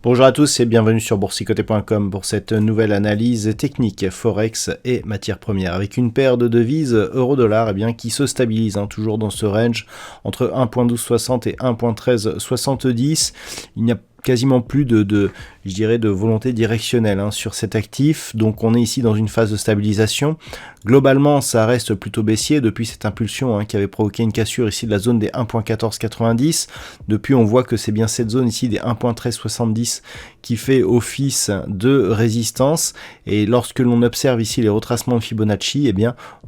Bonjour à tous et bienvenue sur boursicoté.com pour cette nouvelle analyse technique Forex et matières premières avec une paire de devises euro-dollar qui se stabilise toujours dans ce range entre 1.1260 et 1.1370. Il n'y a quasiment plus de volonté directionnelle sur cet actif, donc on est ici dans une phase de stabilisation. Globalement ça reste plutôt baissier depuis cette impulsion qui avait provoqué une cassure ici de la zone des 1.1490. Depuis on voit que c'est bien cette zone ici des 1.1370 qui fait office de résistance, et lorsque l'on observe ici les retracements de Fibonacci,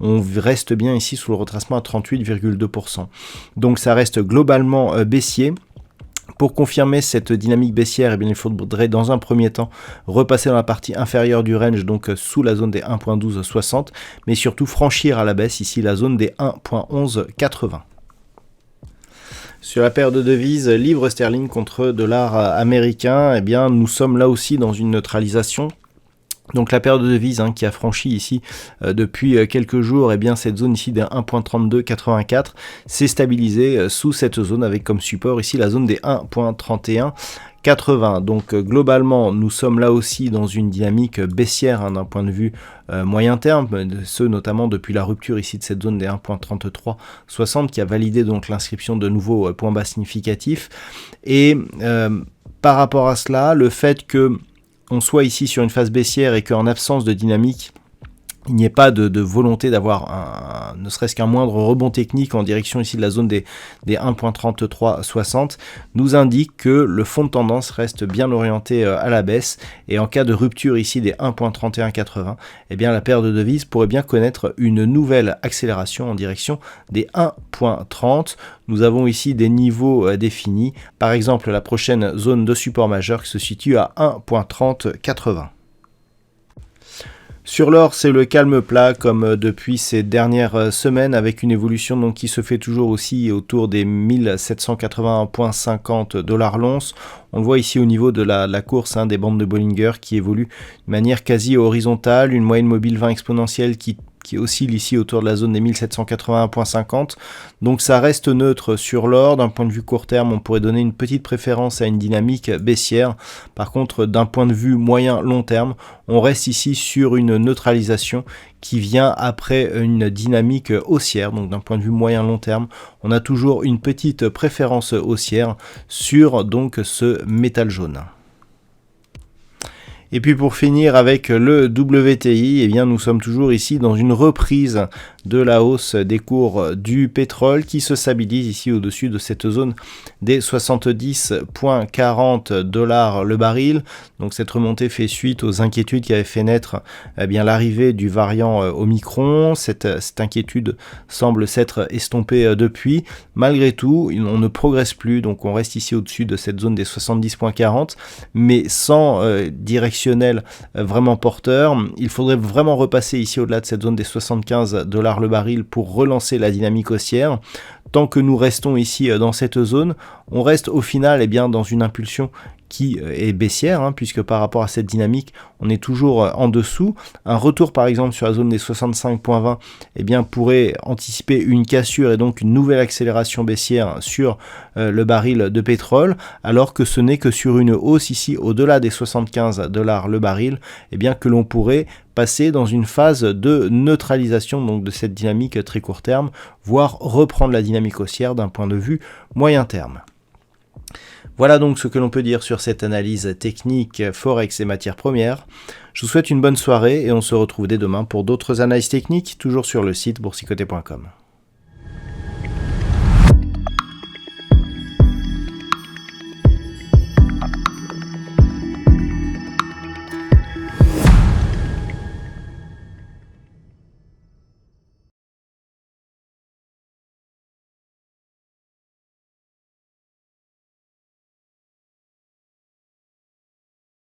on reste bien ici sous le retracement à 38,2%. donc ça reste globalement baissier. Pour confirmer cette dynamique baissière, il faudrait dans un premier temps repasser dans la partie inférieure du range, donc sous la zone des 1.1260, mais surtout franchir à la baisse ici la zone des 1.1180. Sur la paire de devises livre sterling contre dollar américain, nous sommes là aussi dans une neutralisation. Donc la paire de devises qui a franchi ici depuis quelques jours, cette zone ici des 1.3284 s'est stabilisée sous cette zone avec comme support ici la zone des 1.3180. Donc globalement nous sommes là aussi dans une dynamique baissière d'un point de vue moyen terme, ce notamment depuis la rupture ici de cette zone des 1.3360 qui a validé donc l'inscription de nouveaux points bas significatifs. Et par rapport à cela, le fait que on soit ici sur une phase baissière et qu'en absence de dynamique, il n'y ait pas de volonté d'avoir ne serait-ce qu'un moindre rebond technique en direction ici de la zone des 1.3360, nous indique que le fond de tendance reste bien orienté à la baisse, et en cas de rupture ici des 1.3180, la paire de devises pourrait bien connaître une nouvelle accélération en direction des 1.30. Nous avons ici des niveaux définis, par exemple la prochaine zone de support majeur qui se situe à 1.3080. Sur l'or, c'est le calme plat comme depuis ces dernières semaines, avec une évolution qui se fait toujours aussi autour des 1781,50 $ l'once. On le voit ici au niveau de la course des bandes de Bollinger qui évoluent de manière quasi horizontale, une moyenne mobile 20 exponentielle qui oscille ici autour de la zone des 1781,50. Donc ça reste neutre sur l'or. D'un point de vue court terme, on pourrait donner une petite préférence à une dynamique baissière. Par contre, d'un point de vue moyen long terme, on reste ici sur une neutralisation qui vient après une dynamique haussière. Donc d'un point de vue moyen long terme, on a toujours une petite préférence haussière sur donc ce métal jaune. Et puis pour finir avec le WTI, nous sommes toujours ici dans une reprise de la hausse des cours du pétrole qui se stabilise ici au-dessus de cette zone des 70,40 $ le baril. Donc cette remontée fait suite aux inquiétudes qui avaient fait naître l'arrivée du variant Omicron. Cette inquiétude semble s'être estompée depuis. Malgré tout, on ne progresse plus, donc on reste ici au-dessus de cette zone des 70,40, mais sans directionnel vraiment porteur. Il faudrait vraiment repasser ici au-delà de cette zone des 75 $ le baril pour relancer la dynamique haussière. Tant que nous restons ici dans cette zone, on reste au final dans une impulsion qui est baissière, puisque par rapport à cette dynamique, on est toujours en dessous. Un retour par exemple sur la zone des 65,20 pourrait anticiper une cassure et donc une nouvelle accélération baissière sur le baril de pétrole, alors que ce n'est que sur une hausse ici au-delà des 75 $ le baril, que l'on pourrait passer dans une phase de neutralisation donc de cette dynamique très court terme, voire reprendre la dynamique haussière d'un point de vue moyen terme. Voilà donc ce que l'on peut dire sur cette analyse technique Forex et matières premières. Je vous souhaite une bonne soirée et on se retrouve dès demain pour d'autres analyses techniques, toujours sur le site boursicoté.com.